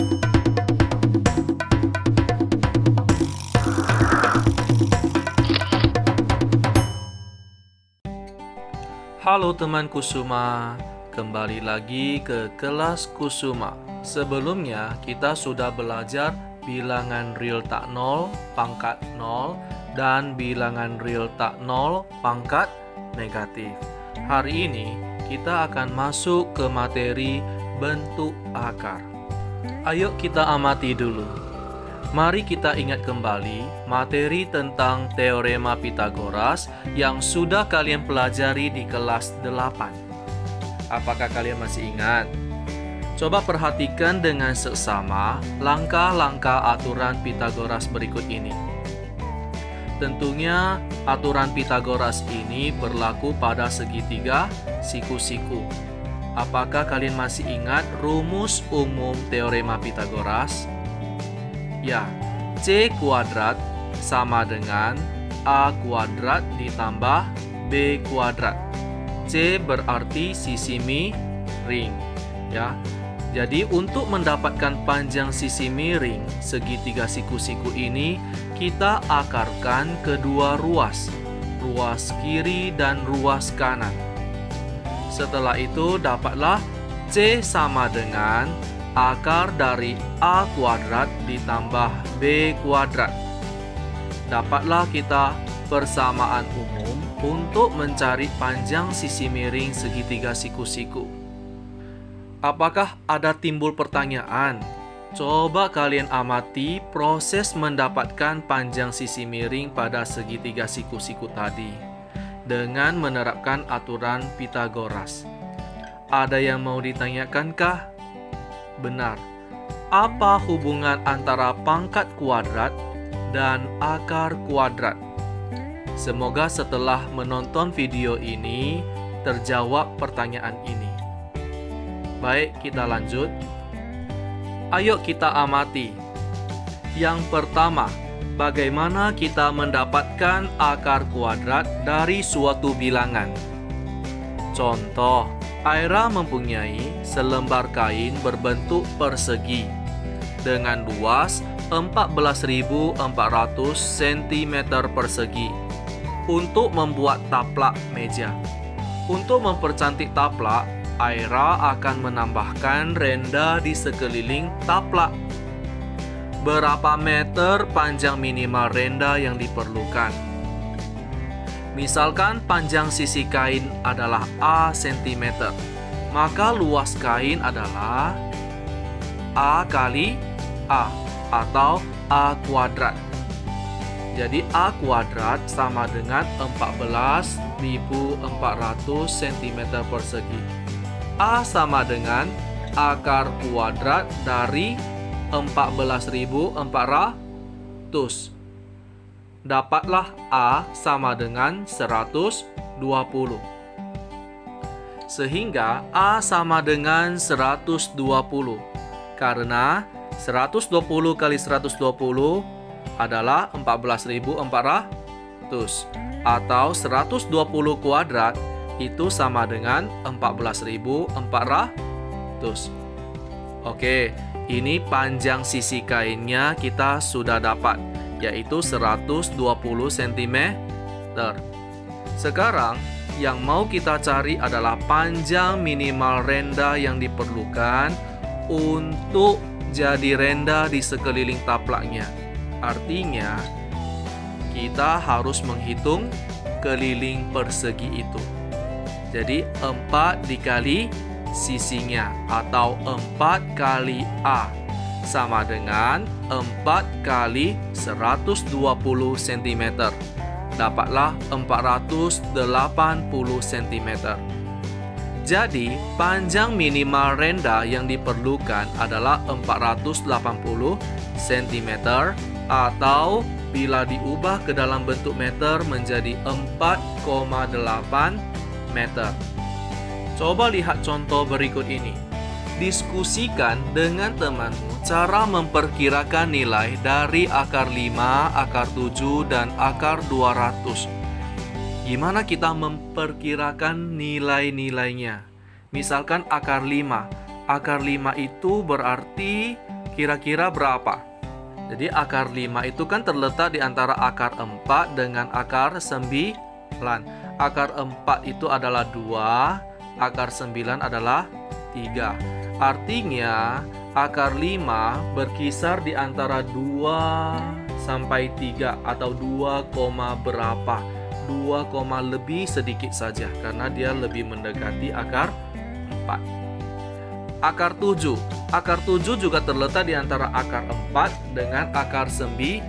Halo teman Kusuma, kembali lagi ke kelas Kusuma. Sebelumnya kita sudah belajar bilangan real tak nol, pangkat nol, dan bilangan real tak nol, pangkat negatif. Hari ini kita akan masuk ke materi bentuk akar. Ayo kita amati dulu. Mari kita ingat kembali materi tentang teorema Pythagoras yang sudah kalian pelajari di kelas 8. Apakah kalian masih ingat? Coba perhatikan dengan seksama langkah-langkah aturan Pythagoras berikut ini. Tentunya aturan Pythagoras ini berlaku pada segitiga siku-siku. Apakah kalian masih ingat rumus umum teorema Pythagoras? Ya, C kuadrat sama dengan A kuadrat ditambah B kuadrat. C berarti sisi miring, ya. Jadi untuk mendapatkan panjang sisi miring segitiga siku-siku ini, kita akarkan kedua ruas kiri dan ruas kanan. Setelah itu dapatlah C sama dengan akar dari A kuadrat ditambah B kuadrat. Dapatlah kita persamaan umum untuk mencari panjang sisi miring segitiga siku-siku. Apakah ada timbul pertanyaan? Coba kalian amati proses mendapatkan panjang sisi miring pada segitiga siku-siku tadi dengan menerapkan aturan Pythagoras. Ada yang mau ditanyakan kah? Benar. Apa hubungan antara pangkat kuadrat dan akar kuadrat? Semoga setelah menonton video ini terjawab pertanyaan ini. Baik, kita lanjut. Ayo kita amati. Yang pertama, bagaimana kita mendapatkan akar kuadrat dari suatu bilangan? Contoh, Aira mempunyai selembar kain berbentuk persegi dengan luas 14.400 cm persegi untuk membuat taplak meja. Untuk mempercantik taplak, Aira akan menambahkan renda di sekeliling taplak. Berapa meter panjang minimal renda yang diperlukan? Misalkan panjang sisi kain adalah A cm, maka luas kain adalah A kali A atau A kuadrat. Jadi A kuadrat sama dengan 14.400 cm persegi. A sama dengan akar kuadrat dari 14.400. Dapatlah A sama dengan 120. Sehingga A sama dengan 120. Karena 120 kali 120 adalah 14.400. Atau 120 kuadrat itu sama dengan 14.400. Oke, ini panjang sisi kainnya kita sudah dapat, yaitu 120 cm. Sekarang yang mau kita cari adalah panjang minimal renda yang diperlukan untuk jadi renda di sekeliling taplaknya. Artinya kita harus menghitung keliling persegi itu. Jadi 4 dikali sisinya atau 4 kali A sama dengan 4 kali 120 cm. Dapatlah 480 cm. Jadi, panjang minimal renda yang diperlukan adalah 480 cm atau bila diubah ke dalam bentuk meter menjadi 4,8 meter. Coba lihat contoh berikut ini. Diskusikan dengan temanmu cara memperkirakan nilai dari akar 5, akar 7, dan akar 200. Gimana kita memperkirakan nilai-nilainya? Misalkan akar 5. Akar 5 itu berarti kira-kira berapa? Jadi akar 5 itu kan terletak di antara akar 4 dengan akar 9. Akar 4 itu adalah 2, akar 9 adalah 3. Artinya akar 5 berkisar di antara 2 sampai 3 atau 2, berapa? 2, lebih sedikit saja karena dia lebih mendekati akar 4. Akar 7. Akar 7 juga terletak di antara akar 4 dengan akar 9.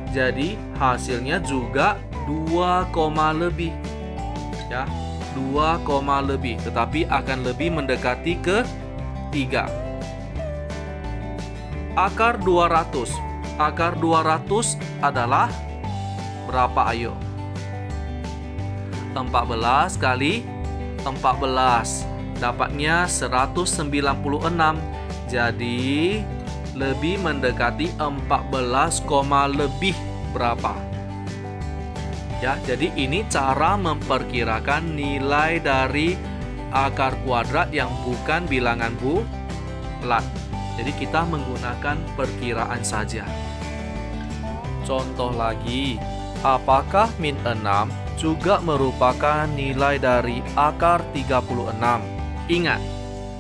Jadi hasilnya juga 2, lebih. Ya, 2, lebih, tetapi akan lebih mendekati ke 3. Akar 200. Akar 200 adalah berapa, ayo? 14 kali 14. Dapatnya 196. Jadi lebih mendekati 14, lebih berapa? Ya, jadi ini cara memperkirakan nilai dari akar kuadrat yang bukan bilangan bulat. Jadi kita menggunakan perkiraan saja. Contoh lagi, apakah min 6 juga merupakan nilai dari akar 36? Ingat,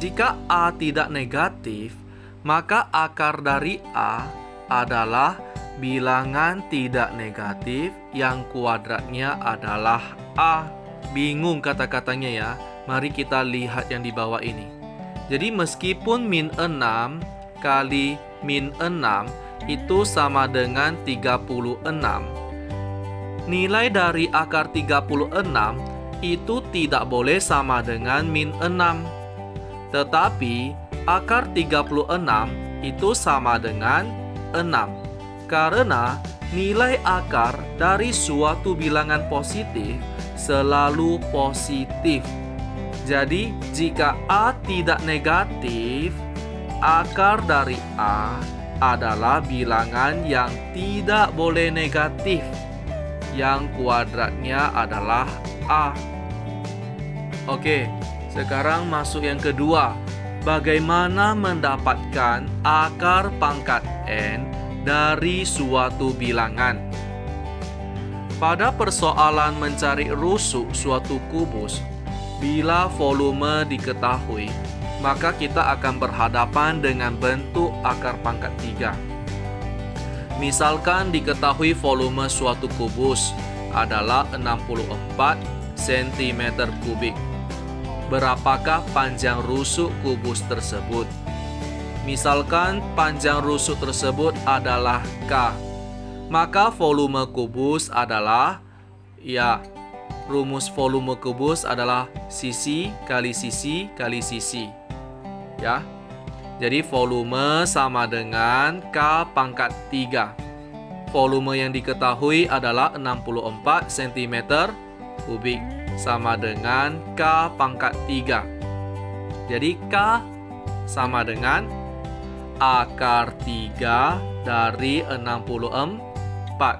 jika A tidak negatif, maka akar dari A adalah bilangan tidak negatif yang kuadratnya adalah A. Bingung kata-katanya ya? Mari kita lihat yang di bawah ini. Jadi meskipun min 6 kali min 6 itu sama dengan 36, nilai dari akar 36 itu tidak boleh sama dengan min 6. Tetapi akar 36 itu sama dengan 6. Karena nilai akar dari suatu bilangan positif selalu positif. Jadi jika A tidak negatif, akar dari A adalah bilangan yang tidak boleh negatif, yang kuadratnya adalah A. Oke, sekarang masuk yang kedua. Bagaimana mendapatkan akar pangkat N dari suatu bilangan? Pada persoalan mencari rusuk suatu kubus, bila volume diketahui, maka kita akan berhadapan dengan bentuk akar pangkat 3. Misalkan diketahui volume suatu kubus adalah 64 cm3. Berapakah panjang rusuk kubus tersebut? Misalkan panjang rusuk tersebut adalah K, maka volume kubus adalah, ya, rumus volume kubus adalah sisi kali sisi kali sisi. Ya. Jadi volume sama dengan K pangkat 3. Volume yang diketahui adalah 64 cm3 sama dengan K pangkat 3. Jadi K sama dengan akar 3 dari 64.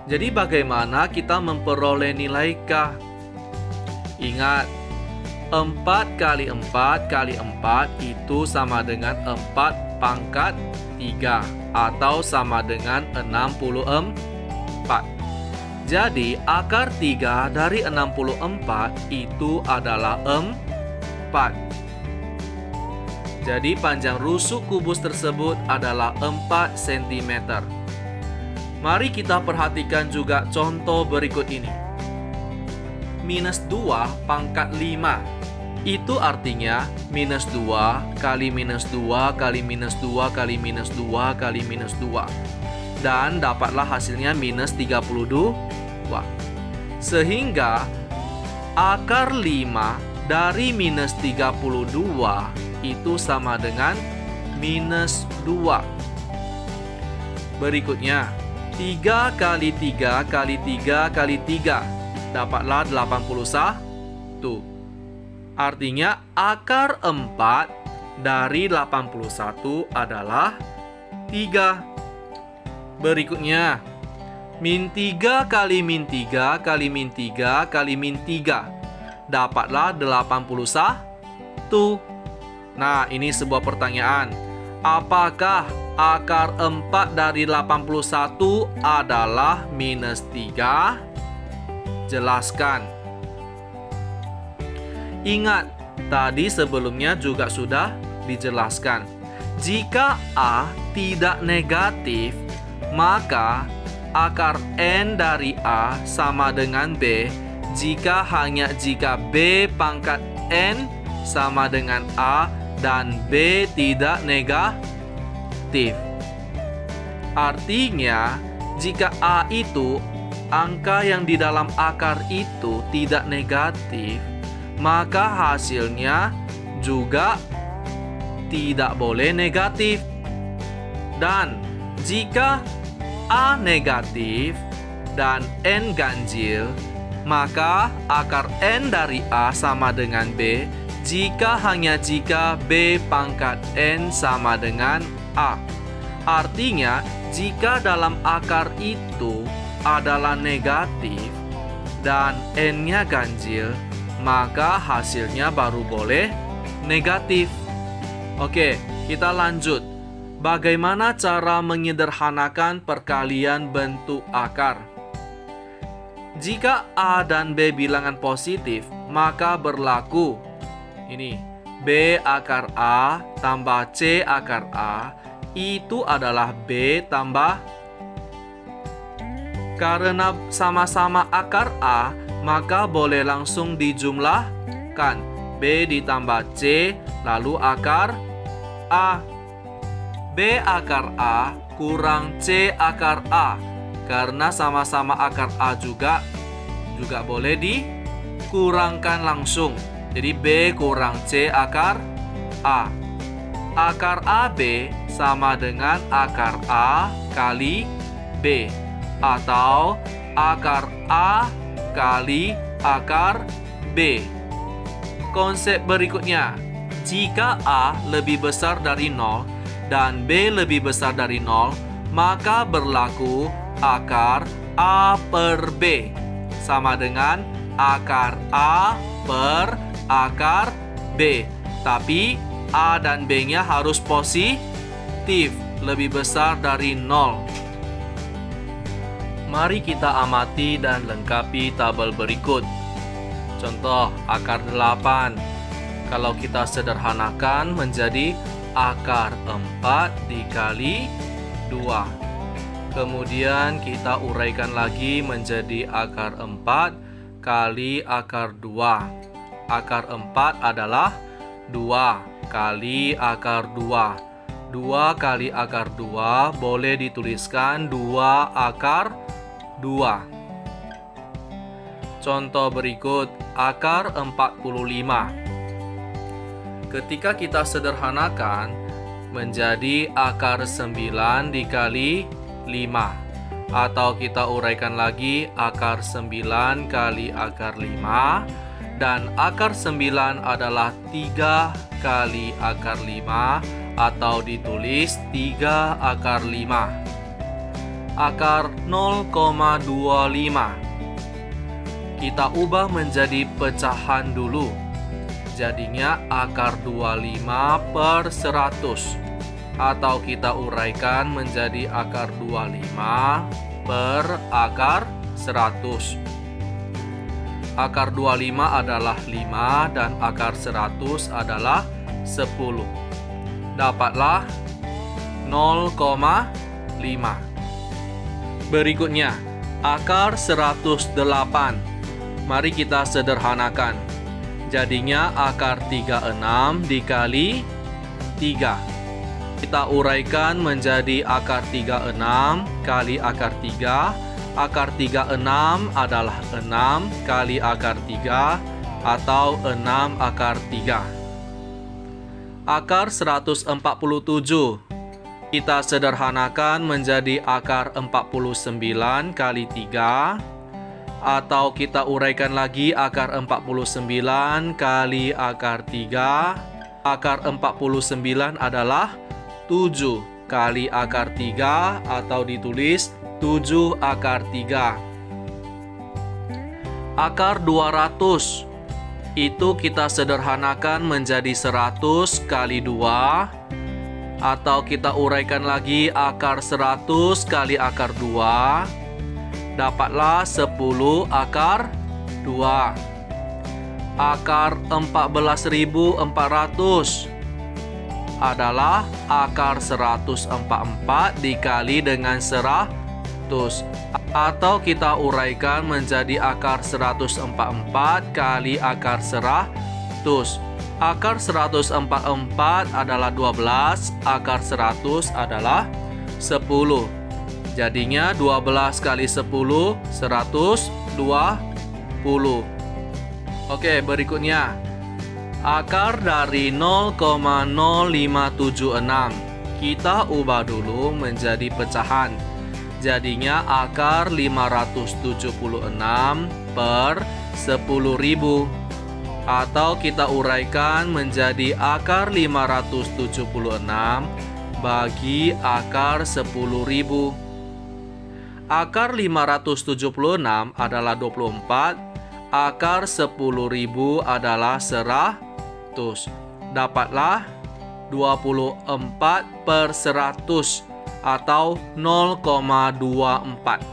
Jadi bagaimana kita memperoleh nilai K? Ingat, 4 kali 4 kali 4 itu sama dengan 4 pangkat 3 atau sama dengan 64. Jadi akar 3 dari 64 itu adalah 4. Jadi panjang rusuk kubus tersebut adalah 4 cm. Mari kita perhatikan juga contoh berikut ini. Minus 2 pangkat 5. Itu artinya minus 2 kali minus 2 kali minus 2 kali minus 2 kali minus 2. Dan dapatlah hasilnya minus 32. Sehingga akar 5 dari minus 32 itu sama dengan minus 2. Berikutnya, 3 kali 3 kali 3 kali 3. Dapatlah 81. Artinya akar 4 dari 81 adalah 3. Berikutnya, min 3 kali min 3 kali min 3 kali min 3. Dapatlah 81. Nah, ini sebuah pertanyaan. Apakah akar 4 dari 81 adalah minus 3? Jelaskan. Ingat, tadi sebelumnya juga sudah dijelaskan. Jika A tidak negatif, maka akar N dari A sama dengan B jika B pangkat N sama dengan A dan B tidak negatif. Artinya, jika A itu angka yang di dalam akar itu tidak negatif, maka hasilnya juga tidak boleh negatif. Dan jika A negatif dan N ganjil, maka akar N dari A sama dengan B jika B pangkat N sama dengan A. Artinya, jika dalam akar itu adalah negatif dan N-nya ganjil, maka hasilnya baru boleh negatif. Oke, kita lanjut. Bagaimana cara menyederhanakan perkalian bentuk akar? Jika A dan B bilangan positif, maka berlaku ini B akar A tambah C akar A itu adalah B tambah. Karena sama-sama akar A, maka boleh langsung dijumlahkan. B ditambah C, lalu akar A. B akar A kurang C akar A. Karena sama-sama akar A juga boleh dikurangkan langsung. Jadi B kurang C akar A. Akar AB sama dengan akar A kali B. Atau akar A kali akar B. Konsep berikutnya, jika A lebih besar dari 0 dan B lebih besar dari 0, maka berlaku akar A per B sama dengan akar A per akar B. Tapi A dan B-nya harus positif, lebih besar dari 0. Mari kita amati dan lengkapi tabel berikut. Contoh, akar 8. Kalau kita sederhanakan menjadi akar 4 dikali 2. Kemudian kita uraikan lagi menjadi akar 4 kali akar 2. Akar 4 adalah 2 kali akar 2. 2 kali akar 2 boleh dituliskan 2 akar 2. Contoh berikut, akar 45. Ketika kita sederhanakan menjadi akar 9 dikali 5. Atau kita uraikan lagi akar 9 kali akar 5. Dan akar 9 adalah 3 kali akar 5. Atau ditulis 3 akar 5. Akar 0,25. Kita ubah menjadi pecahan dulu. Jadinya akar 25 per 100. Atau kita uraikan menjadi akar 25 per akar 100. Akar 25 adalah 5 dan akar 100 adalah 10. Dapatlah 0,5. Berikutnya, akar 108. Mari kita sederhanakan. Jadinya akar 36 dikali 3. Kita uraikan menjadi akar 36 kali akar 3. Akar 36 adalah 6 kali akar 3 atau 6 akar 3. Akar 147. Kita sederhanakan menjadi akar 49 kali 3. Atau kita uraikan lagi akar 49 kali akar 3. Akar 49 adalah 7 kali akar 3 atau ditulis 7 akar 3. Akar 200. itu kita sederhanakan menjadi 100 kali 2, atau kita uraikan lagi akar 100 kali akar 2, dapatlah 10 akar 2. Akar 14.400 adalah akar 144 dikali dengan 100, atau kita uraikan menjadi akar 144 kali akar 100. Akar 144 adalah 12, akar 100 adalah 10. Jadinya 12 kali 10, 120. Oke, berikutnya. Akar dari 0,0576. Kita ubah dulu menjadi pecahan. Jadinya akar 576 per 10.000. Atau kita uraikan menjadi akar 576 bagi akar 10.000. Akar 576 adalah 24, akar 10.000 adalah 100. Dapatlah 24 per 100 atau 0,24.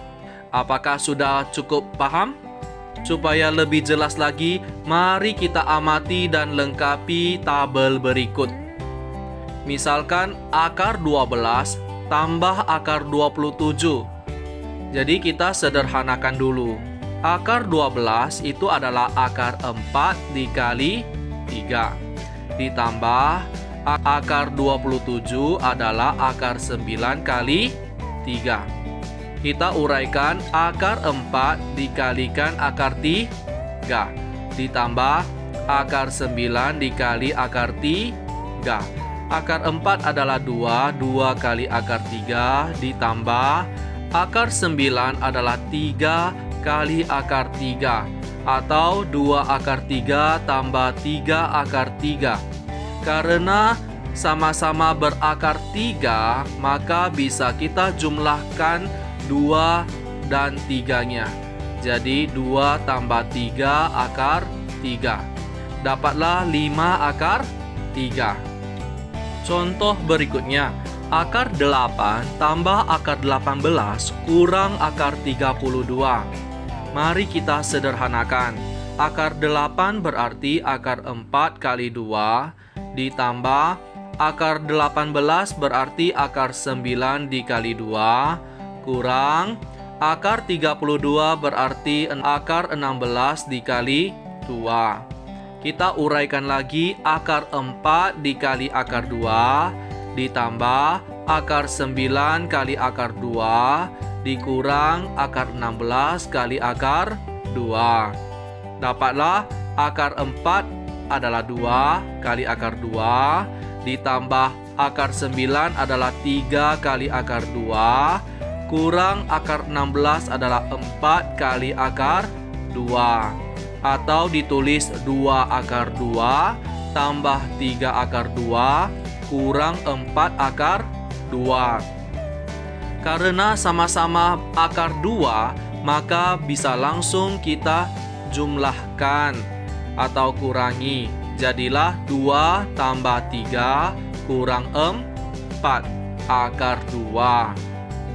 Apakah sudah cukup paham? Supaya lebih jelas lagi, mari kita amati dan lengkapi tabel berikut. Misalkan akar 12 tambah akar 27. Jadi kita sederhanakan dulu. Akar 12 itu adalah akar 4 dikali 3. Ditambah akar 27 adalah akar 9 kali 3. Kita uraikan akar 4 dikalikan akar 3. Ditambah akar 9 dikali akar 3. Akar 4 adalah 2, 2 kali akar 3. Ditambah akar 9 adalah 3 kali akar 3. Atau 2 akar 3 tambah 3 akar 3. Karena sama-sama berakar 3, maka bisa kita jumlahkan 2 dan 3-nya. Jadi 2 tambah 3 akar 3. Dapatlah 5 akar 3. Contoh berikutnya, akar 8 tambah akar 18 kurang akar 32. Mari kita sederhanakan. Akar 8 berarti akar 4 kali 2, ditambah akar 18 berarti akar 9 dikali 2, kurang akar 32 berarti akar 16 dikali 2. Kita uraikan lagi akar 4 dikali akar 2, ditambah akar 9 kali akar 2, dikurang akar 16 kali akar 2. Dapatlah akar 4 adalah 2 kali akar 2, ditambah akar 9 adalah 3 kali akar 2, kurang akar 16 adalah 4 kali akar 2. Atau ditulis 2 akar 2 tambah 3 akar 2 kurang 4 akar 2. Karena sama-sama akar 2, maka bisa langsung kita jumlahkan atau kurangi. Jadilah 2 tambah 3 kurang 4 akar 2.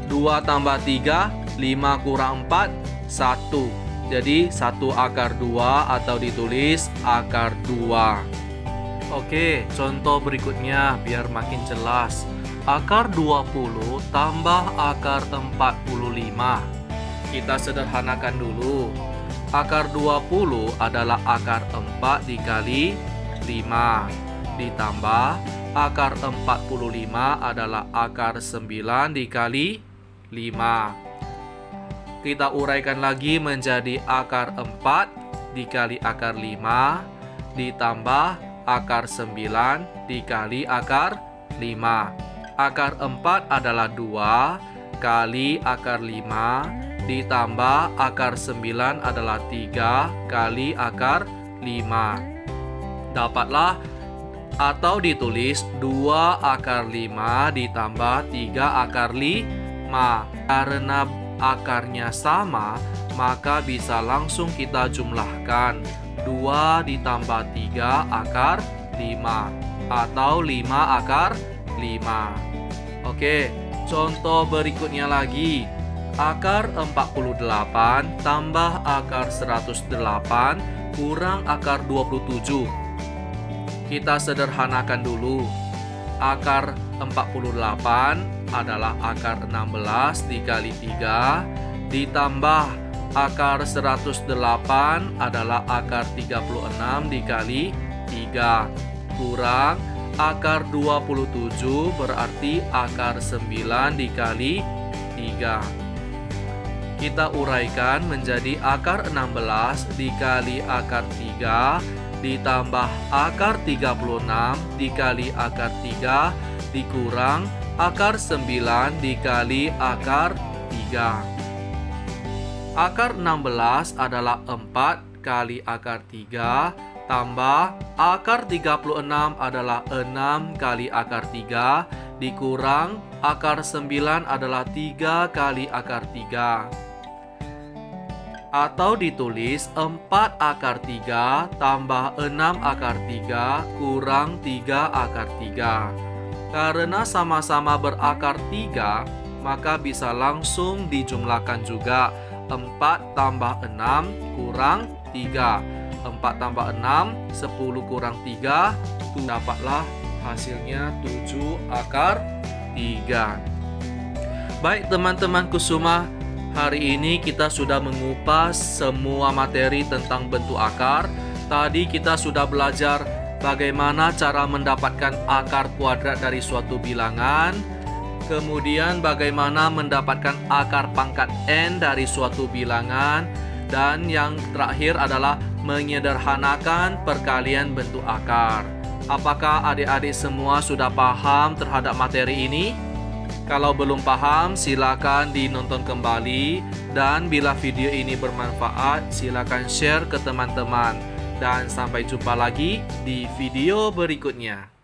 2 tambah 3, 5 kurang 4, 1. Jadi 1 akar 2 atau ditulis akar 2. Oke, contoh berikutnya biar makin jelas. Akar 20 tambah akar 45. Kita sederhanakan dulu. Akar 20 adalah akar 4 dikali 5. Ditambah akar 45 adalah akar 9 dikali 5. Kita uraikan lagi menjadi akar 4 dikali akar 5. Ditambah akar 9 dikali akar 5. Akar 4 adalah 2 kali akar 5, ditambah akar 9 adalah 3 kali akar 5. Dapatlah atau ditulis 2 akar 5 ditambah 3 akar 5. Karena akarnya sama, maka bisa langsung kita jumlahkan. 2 ditambah 3 akar 5 atau 5 akar 5. Oke, contoh berikutnya lagi. Akar 48 tambah akar 108 kurang akar 27. Kita sederhanakan dulu. Akar 48 adalah akar 16 dikali 3 ditambah akar 108 adalah akar 36 dikali 3 kurang akar 27 berarti akar 9 dikali 3. Kita uraikan menjadi akar 16 dikali akar 3 ditambah akar 36 dikali akar 3 dikurang akar 9 dikali akar 3. Akar 16 adalah 4 kali akar 3 tambah akar 36 adalah 6 kali akar 3 dikurang akar 9 adalah 3 kali akar 3. Atau ditulis 4 akar 3 tambah 6 akar 3 kurang 3 akar 3. Karena sama-sama berakar 3, maka bisa langsung dijumlahkan juga. 4 tambah 6 kurang 3. 4 tambah 6, 10 kurang 3, dapatlah hasilnya 7 akar 3. Baik teman-teman Kusuma, hari ini kita sudah mengupas semua materi tentang bentuk akar. Tadi kita sudah belajar bagaimana cara mendapatkan akar kuadrat dari suatu bilangan. Kemudian bagaimana mendapatkan akar pangkat n dari suatu bilangan. Dan yang terakhir adalah menyederhanakan perkalian bentuk akar. Apakah adik-adik semua sudah paham terhadap materi ini? Kalau belum paham, silakan dinonton kembali. Dan bila video ini bermanfaat, silakan share ke teman-teman. Dan sampai jumpa lagi di video berikutnya.